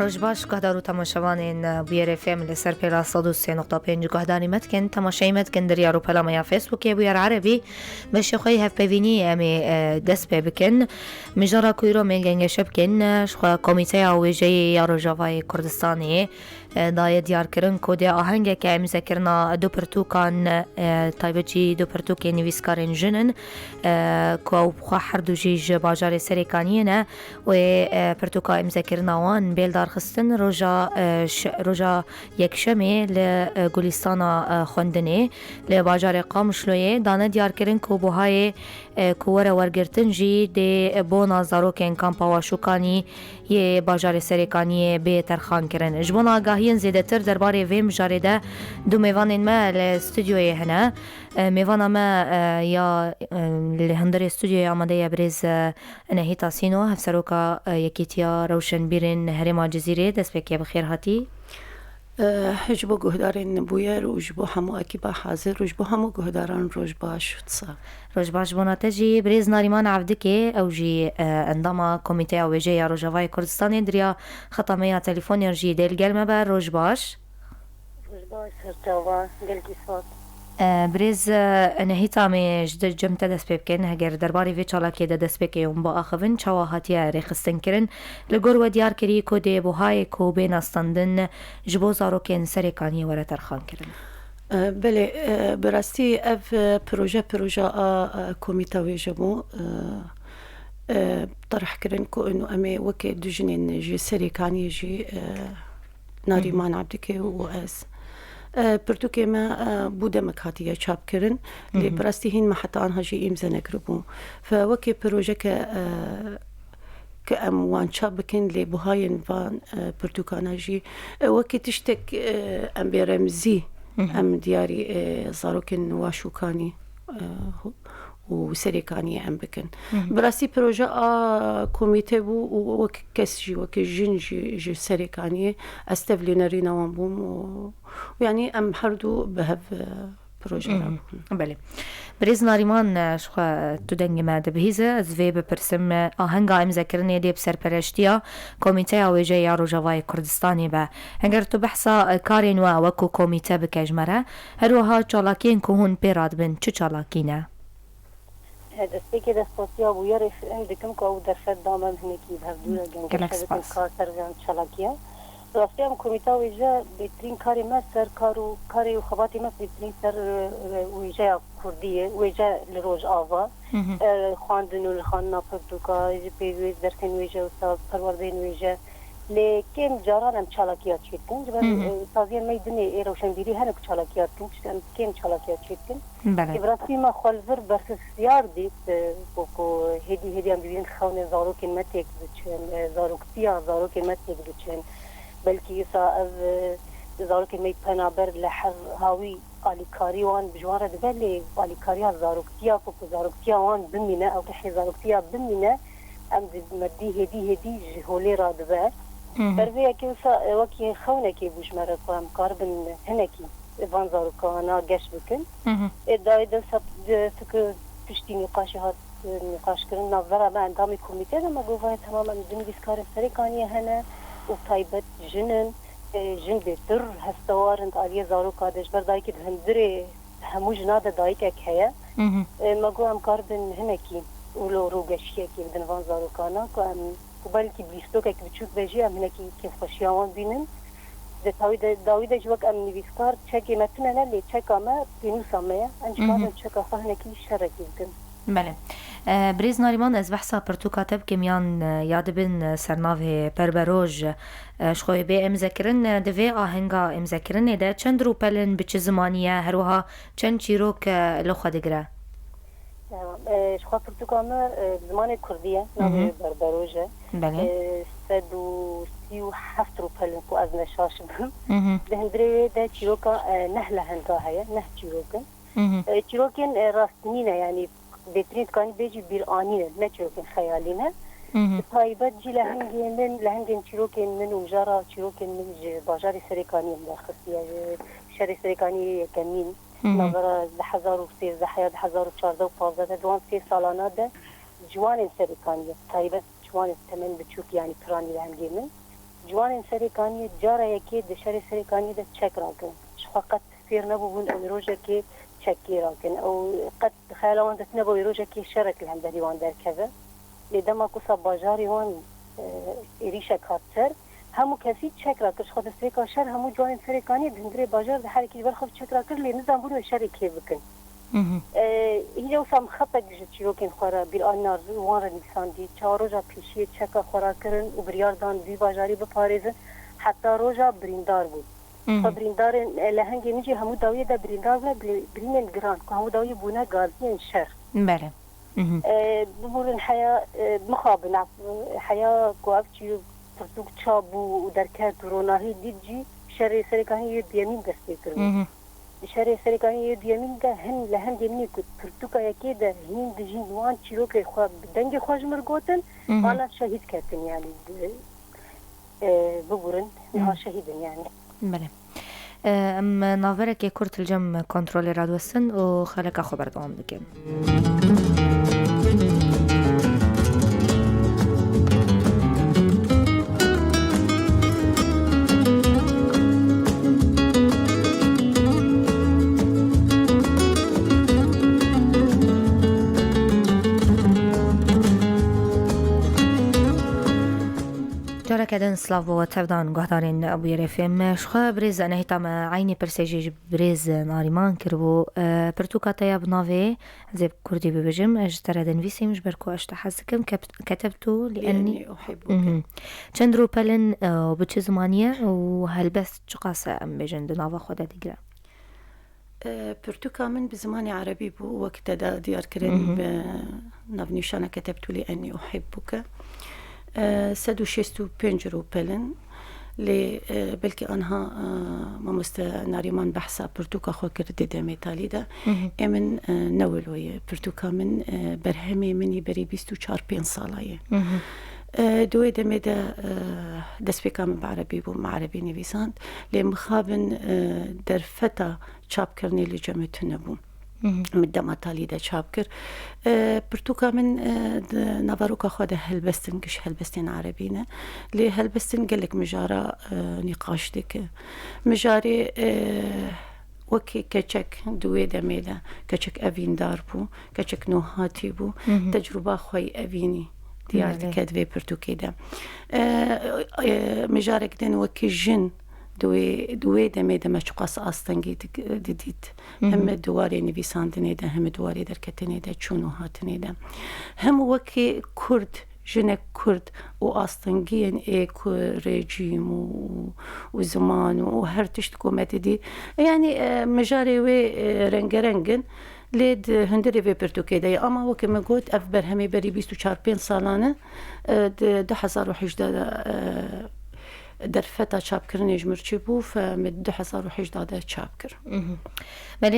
روش باش گهدارو تماشاوانین بیر فیلم لسر پیلا 103.5 گهداری متکن تماشای متکن در یارو پلا میا فیسبوکی بیر عربی بشه خوی هف ببینی امی دست پی بکن مجارا کویرو میگنگ شبکن شخوا کمیته اویجه یارو جوای کردستانی دای دیار کرن کودی آهنگ که امی ذکرنا دو پرتوکان تایبچی دو پرتوک نویسکارن جنن که بخوا هر دو جیج باجار سریکانیه نه و پرتوکا امی ذکرنا وان بیل دار خستن روژا یک شمی لگولیستان خوندنه لباجار قامشلویه دانه دیار کرن که بوهای کوره ورگرتن جی دی بو نازارو که انکان پاواشوکانی یه باجار سریکانی به ترخان کرن جبون آگاهین زیده تر درباره ویم جارده دو میوانین ما لستودیوی هنه میوانا ما یا لهندر استودیوی آمده یبریز نهی تاسینو هفسروکا یکیتیا روشن بیرین هرما جزیره دست بکی بخیر هاتی هجبو گهدارین نبویه روجبو همو اکیبا حاضر روجبو همو گهداران روجبا شدسا روجباش بوناتجی بریز ناریمان عبدکی او جی انداما کمیته او ویجه یا روجوای کردستانی دریا خطامه تلفونی جی دل گلمه بر روجباش سرچاوا گلکی سات بریز نهی تامی جدر جمت دست بکن هگر درباری وی چالاکی ده دست بکیم با آخوین چواهاتی رخستن کرن لگور و دیار کری که ده بوهای که بین استاندن جبو زاروکین سریکانی وره ترخان کرن بله براستی اف پروژه کمیته ویجبو طرح کرن که انو امی وکی دو جنین جی سریکانی جی ناریمان عبدکی و از پرتوکه ما بوده مکاتیه چاپ کرن لی براستی هین محطه آنها جی امزا نکربون فوکی پروژه که ام وان چاپ بکن لی بوهاین وان پرتوکانا جی وکی تشتک ام برمزی ام دیاری زاروکن واشوکانی و سریکانی ام بکن براستی پروژه کمیته بو و کس جی و جن جی سریکانی استفلینری نوان بوم و یعنی ام هر دو به پروژه را بله بریز ناریمان شخوا تو دنگ ما دبهیزه از وی بپرسم آهنگا ام ذکرنی دی بسر پرشتیا کمیته اویجه یا روجوای کردستانی با اگر تو بحثا کارین و وکو کمیته بکجمره هروها چالاکین که هون پیراد بن چه چالاکینه؟ دستی که دستاتی آبویا رفرم دکم که او درفت دامن هنکی هفدوره گنگه شبکن کار سرگان چالاکیه راستی هم کمیته ویژه بهترین کاری ما سر کاری و خباتی ما بهترین سر ویژه کردیه ویژه لروج آوا خواندن و لخواندن پرتوکا پیویز درسین ویژه و پروردین ویژه لیکن جاران هم چالاکیات چید کن جبر تازیان میدنی روشنبیری هنک چالاکیات کن کم چالاکیات چید کن براستی ما خالفر برسیار دید بکو هدی هم ببین خونه زاروکن متیک بچن زاروکن متیک بچن بلکه از زاروکن می پنابر لحظ هاوی آلیکاری وان بجواره دبلی آلیکاری ها زاروکتیا که زاروکتیا وان بمینه او که زاروکتیا بمینه ام مدی هدی جهولی را دبر بروی که وکی خونه که بوش مرا کنم کار بن هنکی وان زاروکانا گش بکن ادعای دل سکر پشتی نقاش کرن نظر ما اندامی کمیته ما گوهان تماما دنگیز کار سریکانیه هنه و طایبت جن بهتر هستوارند آلیه زاروکا دش بردایی که هندره همو جناده دایی که هیا ما گوهم کار بن هنکی اولو روگشیه که بدن وان زاروکانا که بلکه بیستو که بچوک بجی هم هنکی که خوشیاوان بینن داویده جوک ام نویسکار چکی متنه نلی چک آمه بینوس آمه انجکارم چک آخه هنکی شرکی بکن بله بریز ناریمان از بحثا پرتو کاتب کمیان یاد بین سرناوه پربروج شخوی به امذکرن دوی آهنگا امذکرن ده چند رو پلن بچه زمانیه هروها چند چیروک لخوا دگره شخوا پرتوکانه زمان کردیه ناوی بربروجه 137 رو پلن کو از نشاش بهم ده هندره ده چیروکا نهله هنگا هیا نه چیروکن چیروکن راستنینه یعنی بهترین کانی بیجی بیر آنینه نه چیروکن خیالینه طایبت جی لهنگین چیروکن من و جارا چیروکن من باجاری سریکانی مدرخصیه شهر سریکانی یکمین نظر 2013 2014 و 15 دوان 3 سالانه ده جوان سریکانی طایبت جوان تمن بچوک یعنی پرانی لهنگی من جوان سرکانی جاره یکی دشار سرکانی ده چک راکن فقط فیر نبودن او روزه که چکی راکن او قد خیالوان دست نبوی روزه که شرک لهم داری وان در کذا لیدما کسا باجاری وان ایریشه کارتر همو کسی چک راکش خود سرکا شر همو جوان سرکانی دندره باجار ده هر کی بر خود چک راکر لی نظام بودن شرکی بکن اینجا وسام خطا جت چیروکن خورا بیل آنار وان را نفساندی چهار روزا پیشی چکا خورا کرن و بریاردان بی باجاری بپاریزن حتی روزا بریندار بود بریندار لهنگی میجی همو داویه ده بریندار نه برینن گران که همو داویه بونه گازین شر بله بمورن حیا مخابن حیا قواف چیو پرتوک چابو و درکت روناهی دیجی شر سرکانی دیمین دسته کرد شهر سرکانی دیمین ده هن لهم دیمینی که پرتوکا یکی ده هین دجین وان چیرو که خواه دنگ خوش مرگوتن آنها شهید کردن یعنی ببورن نها شهیدن یعنی بله ام ناظره که کرد الجم کنترل رادوستن و خلقا خبر دوام بکن جاركدن سلاف وتفدان قهدارين أبو يرفيم شخوا بريز أنا هيتام عيني برسيجي بريز ناريمان كربو برتوكا تياب نافي زي كردي ببجم اجتردن فيسي مش بركو اشتحسكم كتبتو لأني أحبك چندرو بلن وبتش زمانية وهل بس چقاسة أم بجن دنافا خودا ديگرا برتوكا من بزماني عربي بو وقت دا ديار كرين بنافنيشانا كتبتو لأني أحبك 165 روبلن لی بلکه آنها مامست ناریمان بحثا پرتوکا خو کرده دمی تالی ده امن نولویه پرتوکا من برهمی منی بری 24-5 سالایه دوی دمی ده دست بکام بعربی بو معربی نویساند لی مخابن در فتا چاپ کرنی لی جمعتو نبوم مدام تالی ده چاپ کر پرتوکا من نواروکا خود هلبستن کش هلبستن عربینه لی هلبستن گلک مجارا نقاش دک مجاری وکی کچک دوی دمیده کچک اوین دار بو کچک نوهاتی بو تجربه خوی اوینی دیار کدوی پرتوکی ده مجارک دن وکی جن دوی دمیده مشقاس آستنگی دیدید هم دواری نویساندنی ده هم دواری درکتنی ده چونو هاتنی ده هم وکی کرد جنک کرد و آستنگین ایک رژیم و زمان و هر تشت کومت دی یعنی مجاری وی رنگ رنگن لید هندری وی پرتوکی ده اما وکی مگود اف برهمی بری 24-5 سالانه 2018 در فتا چاپ کردن جمرچی بو فمد 2018 چاپ کرد. بله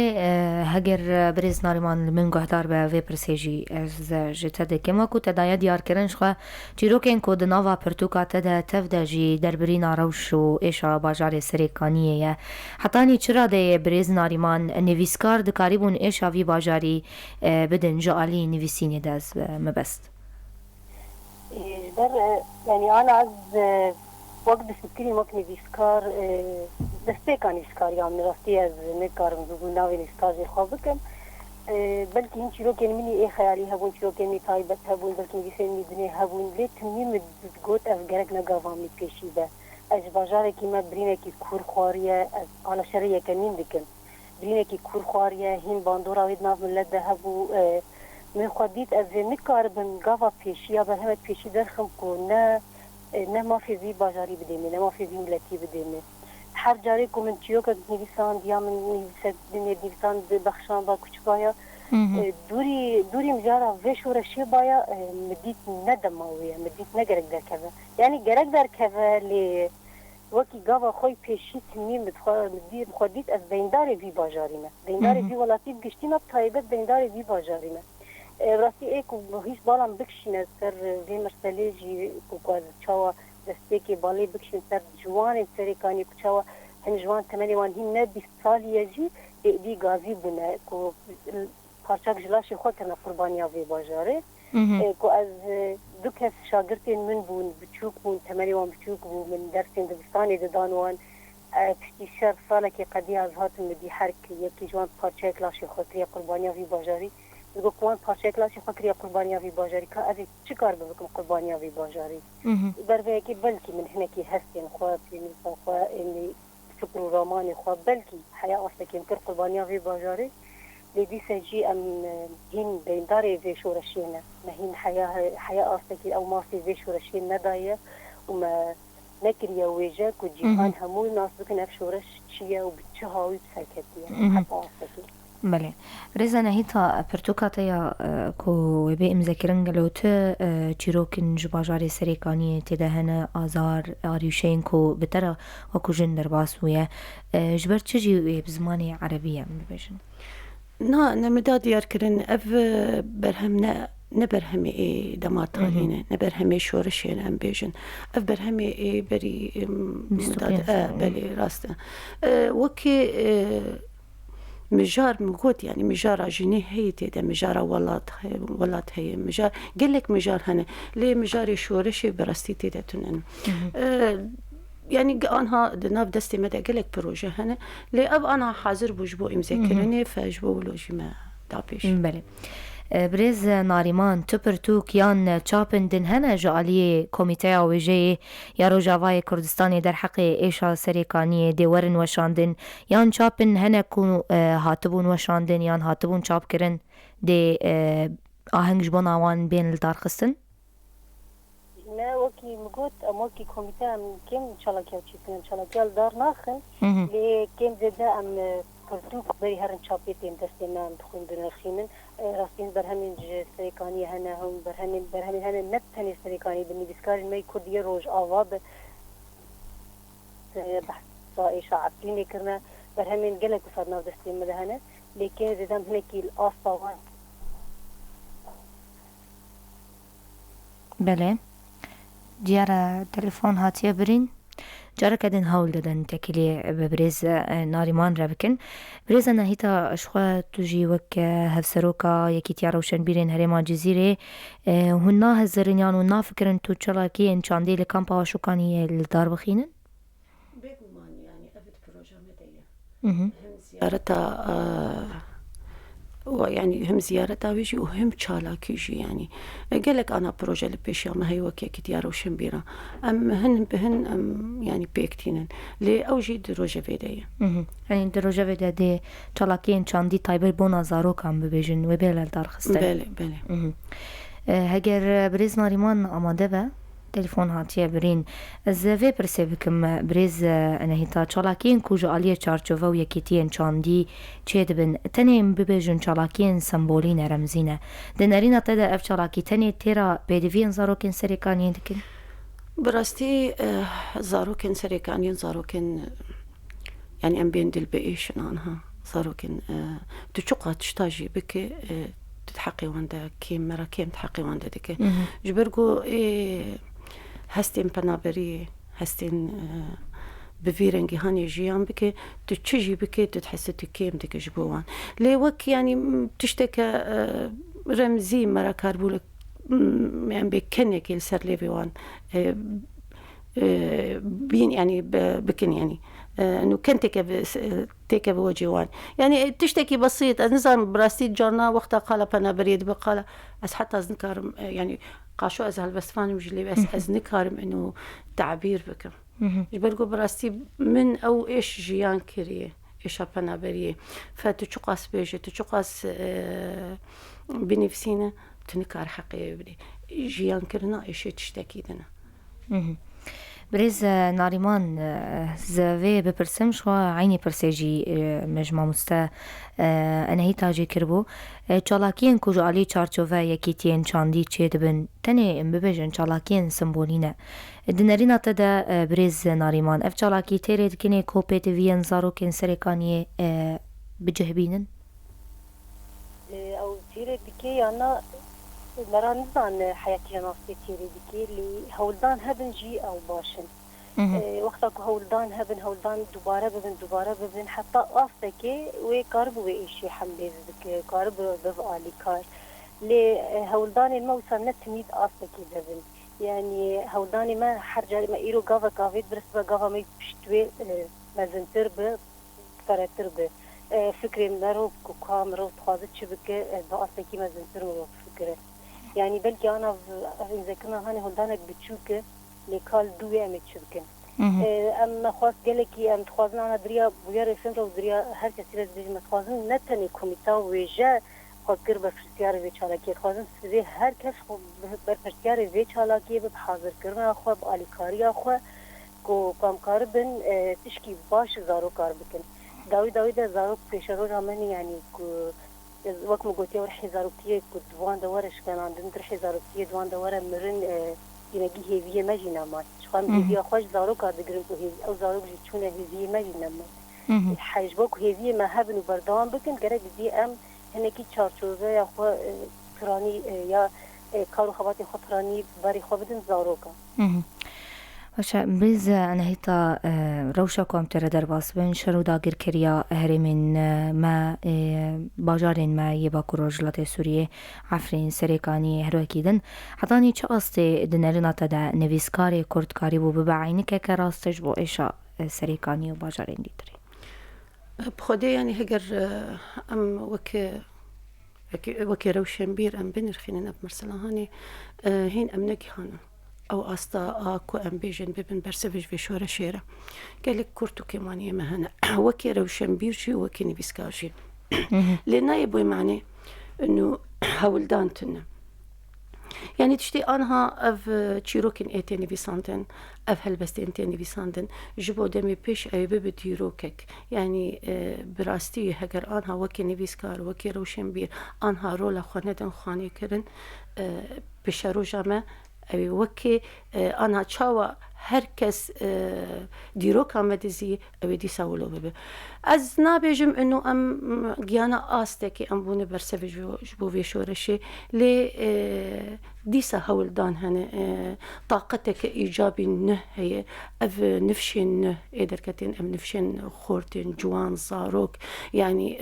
هگر بریز ناریمان من گهدار به وی پرسیجی از جتده که ما کو تدایا دیار کردن شخوا چیروکین کو دناوا پرتوکا تده تفده جی در بری ناروش و ایشا باجار سریکانیه حتانی چرا ده بریز ناریمان نویسکار دکاریبون ایشا وی باجاری بدن جالی نویسینی دست مبست. یعنی آن از وقت بسیاری ممکن نویسکار دسته کانی نویسکاریام نراستی از نکارم بگو ناوی نویسکاری خواب بکن بلکه این چیرو که منی ای خیالی هبون چیرو که منی تایبت هبون بلکه نویسه میدنی هبون لیتم نیم گوت از گرگ نگاوام می پیشیده از باجاره که ما برینه که کور خواریه از آن شریعه که نیم بکن برینه که کور خواریه هین باندورا وید ناف ملت ده هبو من خودید از نکار بن گاوا پیشی یا برهمت پیشی درخم که نه ما فی وی باجاری بدیمه نه ما فی وی ملتی بدیمه هر جاری که من چیو که نویسان یا من نویسان بخشان با کچکایا دوری مجارا وش و رشی بایا مدید ندماویه مدید نگرگ در که یعنی گرگ در که لی وکی گاوا خوی پیشی تمیم خودید از دیندار وی باجاریمه دیندار وی ولاتی گشتیم تایبت دیندار وی باجاریمه راستی ایک و هیچ بالام بکشین سر وی مرسلی جی که چاوا دسته که بالی بکشین سر جوان سریکانی که چاوا هم جوان تمنی وان هی نه 20 سالیه جی دی گازی بونه که پارچاک جلاشی خود کنه قربانی وی باجاره کو از دو کس شاگردین من بون بچوک بون تمری وان بچوک بون من درسین دبستانی دانوان پشتی شر ساله که قدی از هاتم مدی هر یکی جوان پارچه کلاشی خاطری قربانی وی باجاری میگو کوان پارچه کلاشی خاطری قربانی وی باجاری که از چی کار بکم قربانی وی باجاری بر که بلکی من هنکی هستین خواه پیمی خواه اینی فکر و رامان خواه بلکی حیا اصلا که مکر قربانی وی باجاری لیدی سجی ام هین بینداری وی شورشینه مهین حیا اصلا که او ماسی وی شورشین ندایه و ما نکریه ویجه که جیهان همون ناس بکن اف شورش چیه و بچه هاوی بسرکتیه حتی اصلا که بله رزا نهیتا پرتوکاتیا کو به امذکرن گلوت چیروکن جباجار سریکانی تدهن آزار آریوشین کو بترا وکو جن در باسویه جبر چجی بزمانی عربیه ببیجن نا نمدا دیار کرن اف برهم نبرهمی دمات هینه نبرهمی شورشین ام بیجن اف برهمی بری مداد بلی راسته وکی مجار مقود يعني مجار جنيه هي تيدا مجار ولات هي مجار قال لك مجار هنا ليه مجار شورشي براستي تيدا تنن يعني أنا دناف دستي مدى قال لك بروجه هنا ليه أب أنا حاضر بوجبو إمذكرني فجبو لوجي ما دابيش بله برز ناریمان تپرتوک یان چاپن دن هنه جعالی کمیته ویژه یا روجاوای کردستانی در حق ایشا سریکانی دیورن وشاندن یان چاپن هنه کونو هاتبون وشاندن یان هاتبون چاپ کرن دی آهنگش بون آوان بین الدار خستن؟ نه وکی مگوت ام وکی کمیته ام کم چالاکیو چیپن چالاکیو الدار ناخن لی کم زده ام پرتوک بری هرن چاپیتین دستی من بخوندن الخیمن راستین برهمین سریکانی هنه هم برهمین هنه نبتنی سریکانی بنی بسکارین می کردی روش آواب بحثا ایشا عبدینی کرنا برهمین گلک بسرناو دستی مده هنه لیکن زدم هنکی الاسطاوان بله دیاره تلفون هاتیه برین جارا کدن هول دادن تکیلی ببرز ناریمان را بکن برز نهیتا اشخوا توجی وک هفسروکا یکی تیا روشن بیرین هرما جزیره هننا هزرینیان و نافکرن تو چلاکی انچانده لکامپا شکانی الدار بخینن؟ بگو من يعني أبد بروجا مدية هم زيارتها ويعني هم زيارتها ويجي وهم تشالاك يجي يعني قال لك أنا بروجا اللي بيش ما هي وكي كتيار وشنبيرة أم هن بهن أم يعني بيكتينن لي أوجي دروجا فيدية يعني دروجا فيدية دي تشالاكي انچاندي تايبر بونا زارو كام ببيجن وبيل الدار خستن بله هگر برز ناریمان آماده با تلفون هاتیه برین از وی پرسه بکم برز انهیتا چالاکین کجا آلیه چارچوه و یکیتین چاندی چه دبن تنیم ببیجن چالاکین سمبولین رمزینه دنرین تده اف چالاکی تنی تیرا بیدوین زاروکن سریکانین دکن؟ براستی زاروكن سريكانين زاروكن يعني ام بين دل بقيش عنها زاروكن تشقى تشتاجي بك تتحقي واندا كيم مرا كيم تحقي واندا ديك جبرقو هستين بنابري هستين بفيرنجي هاني جيان بك تتشجي بك تتحسي تكيم ديك جبوان لي وك يعني تشتكى رمزي مرا كاربولك يعني بكنك يلسر ليفيوان بين يعني بكن يعني انه كنت تيك بوجهوان يعني تشتكي بسيط نظام براستي جارنا وقتها قال بنا بريد بقال از حتى از نكارم يعني قاشو از هالبسفان مجلي بس از نكارم انه تعبير بكم جبرقو براستي من او ايش جيان كريه ايش بنا بريه فتشقاس بيجي تشقاس بنفسينا تنكار حقيقي بدي جيان كرنا ايش تشتكي دنا برز ناریمان زوی بپرسم شو عینی پرسیجی مجمع مستا انهی تاجی کربو چالاکین کجا علی چارچوه یکیتین چاندی چه دبن تنه ببیجن چالاکین سمبولینه دنرین تدا برز ناریمان اف چالاکی تیرید کنه کوپیت وین زاروکین سرکانیه بجهبینن او تیرید که یانا مرانزان حياتي ناصي تيري بكي اللي هولدان هبن جي او باشن وقتك هولدان هبن هولدان دوباره ببن حتى اصلكي وي كاربو ايشي حملي بك كاربو بف الي كار لي هولداني ما وصلنا تميد أصلكي دبن يعني هولداني ما حرجة ما إيرو قافا قافيت برسبة قافا ما يبشتوي مزنتر ب فراتر ب فكرة مرو كوكام رو تخاذت شبكة بأصلكي مزنتر مرو فكرة يعني بلكي أنا إذا كنا هاني هولدانك بتشوكة لكال دوي أمي تشبكة أما خواست قالكي أم تخوازنا أنا دريا بويا رسم رو دريا هر كسي رز بيجي متخوازن نتني كوميتا ويجا خواست قر بفرستيار وی چالاکی خوازن سوی هر کس بفرستیار وی چالاکی به حاضر کردن خو به آلیکاری خو کو کامکار بن تشکی باش زارو کار بکن داوی ده زارو پیش رو رامنی یعنی کو وقت مگوتی ور حزاروتی کو دوان دورش کنان در حزاروتی دوان دوره مرن اینگی هیوی مجینا ما خام هیوی خوش زارو کار دگرن کو هیوی او زارو چونه هیوی مجینا ما حجبو کو هیوی ما هبن بردام بکن گره دی ام هنکی چارچوبه یا خو ترانی یا کارو خواتی خو ترانی باری خو بدن زاروکا باشه بریز انهیتا روشا کام تر در باس بین شروع داگر کریا هرمین ما باجارین ما یه با کروجلات سوریه عفرین سریکانی هروکیدن حتانی چه قصد دنرنا تدا نویسکاری کردکاری بو ببعینی که راستش بو ایشا سریکانی و باجارین دیتری بخوده يعني هجر أم وكي روشنبير أم بنرخين أب مرسلا هاني هين أم نجهانا أو أستا أكو أم بيجن ببن برسفج في شورة شيرة قالك كورتو كمانية مهنا وكي روشنبير شي وكي نبيسكاجي لأنه يبوي معني إنه هولدانتنا يعني تشتي أنها أف تشيروكين إيتيني بيساندن أف هلبستين تيني بيساندن جبو دمي بيش أي ببديروكك يعني براستي هجر أنها وكي نبيسكار وكي روشنبير أنها رولا خواندن خواني كرن بشارو جامع أي وكي أنها تشاوى هركس ديروكا مدزي أو دي ساولو ببه از نابجم إنه أم جيانا آستكي أم بوني برسفج جبو في شورشي لي ديسا هولدان هنا طاقتك إيجابي نه هي أف نفشين نه إدر كتين أم نفشين خورتين جوان زاروك يعني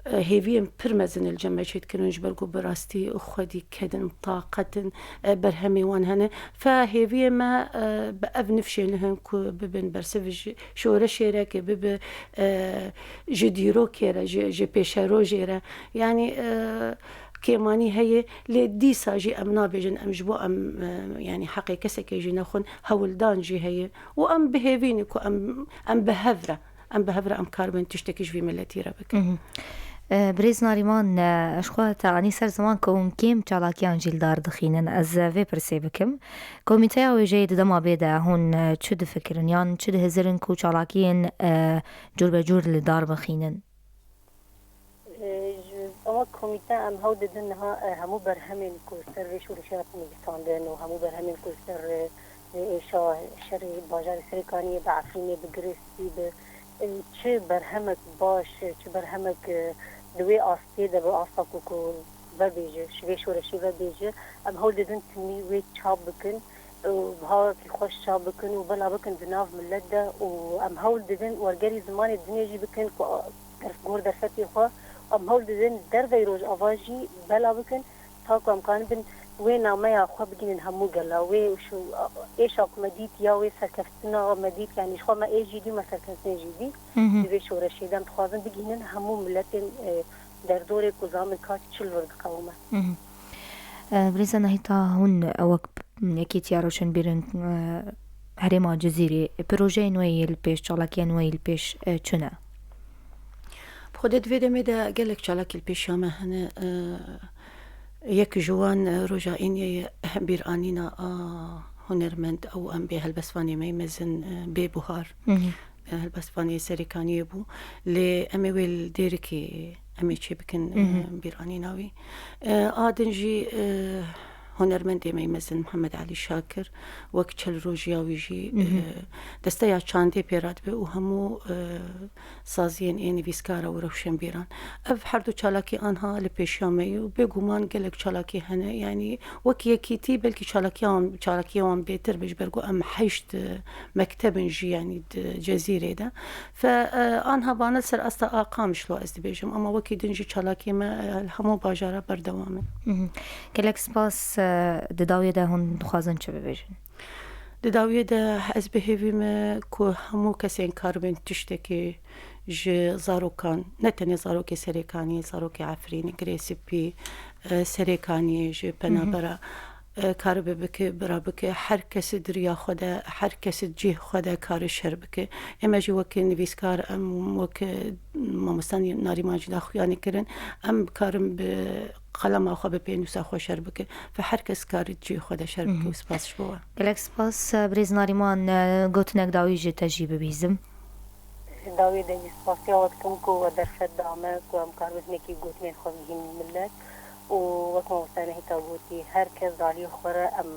هيفيم برمزن الجماجيت كانوا يجبرقوا براستي أخدي كدن طاقة برهمي وان هنا فهيفيم ما بأف نفشين لهم كو ببن برسفج شورة شيرك بب جديرو كيرا جي بيشارو جيرا يعني كيماني هي لديسا جي أم نابجن أم جبو أم يعني حقي كسك جي ناخن هولدان جي هي وأم بهيفينكو أم بهفرة أم كاربن تشتكيش في ملتي ربك بريز ناريمان اشخوا تعني سر زمان كون كيم چالاكيان جيلدار دخينن از في برسي بكم كوميتيا وجيد دما بيدا هون چد فكرن يان چد هزرن كو چالاكيان جور بجور لدار بخينن اما كوميتا ام هاو ددنها همو برهمين كو سر شو رشاق نيستاندن وهمو برهمين كو سر إيشا شري باجار سريكانية بعفريني بقريستي چه برهمك باش چه برهمك دوي آستی ده با آستا کو و بیجه شوی شورشی و بیجه ام هول ددن تمی وی چاب بکن و ها کی خوش چاب بکن و بلا بکن دناف ملت ده و ام هول ددن ورگری زمان دنیا جی بکن کو گور درستی خو ام هول ددن در ویروز آواجی بلا بکن تا کو امکان بن وی نامه خو بگین همو گلا وی شو ایش اق مدید یا وی سرکفتنا مدید یعنی خو ما ایجی دی ما سرکفتنا جدی وی شورشی دم خوازن بگینن همو ملت در دور کوزام کات چل ورد قومه بريزا نهيتا هون اوك يكيت ياروشن بيرن هرما جزيري بروجي نوي البيش چالاكي نوي البيش چنا بخودت فيدم دا قالك چالاكي البيش ياما هنا يك جوان رجا إني بير آنينا هنرمند أو أم بي هالبسفاني ميمزن بي بوهار هالبسفاني سريكاني بو لأمي ويل ديركي أمي چي بكن بير آنيناوي آدنجي هنرمندی میمزن محمد علی شاکر وەک چل ڕۆژیاویژی دەستەیە چاندێ پێرات بێ و هەموو سازیên ê nivîskara û rewşenbîran ev her du çalakî anha li pêşiya و bêguman gelek çalakî hene yanî wek yekîtî belkî çalakiya wan bêtir be ji ber ku em heşt mektebin jî yanî di Cezîrê de fe anha bana ser asta aqam şlo ez dibêjim ama wekî din jî çalakî me hemû bajara berdewam in. gelek spas di dawiyê de hûn dixwazin çi bibêjin? Di dawiyê de ez bihêvî me ku hemû kesên karibin tiştekî ji zarokan ne tenê zarokê serêkaniyê zarokê efrînê girêsipî serêkaniyê ji penabera karibe bike bira bike her kesî diriya xwe de her kesî cih xwe de karê şer bike em jî wekî nivîskar em wekî mamosta Nariman jî daxuyanî kirin em karin bi qalema xwe bi pênûsa xwe şer bike ve her kes karî cih xwe de şer bike û spas ji bo we. Gelek spas Birêz Nariman gotinek dawî ji te jî bibîzim. Dawê de jî spasiya we dikim ku we derfet dame ku em kar bitinekî gotinên xwe bihîn millet û wek mamosta hêta gotî her kes daliyê xwe re em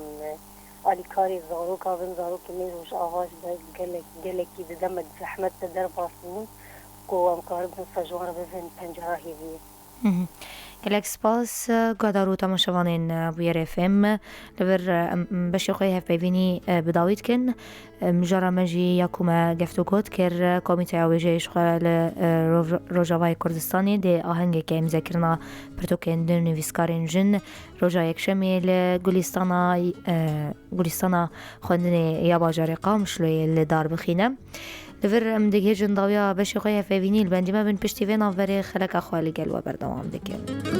alîkarê zaroka bin zarokê me roj ava ji ber gelekî di demet zehmet de derbas bûn ku em karibin sejwan re bivin pencera hêviyê. Gelek spas guhdar û temaşevanên Bûyerê FM li vir beşê xwe hevpeyvînî bi dawî dikin mijara me jî ya ku me geftugot kir Komîteya Wêjeyê ji xwe li Rojavayê Kurdistanê dê ahengekê imzekirina pirtûkên din nivîskarên jin roja yekşemê li Gulîstana xwendinê ya bajarê Qamişloyê li dar bixîne. Li vir em digihêjin dawiya beşê xwe hevpeyvînî li bendî me bin piştî vê navberê xeleka xwe li gel we berdewam dikin.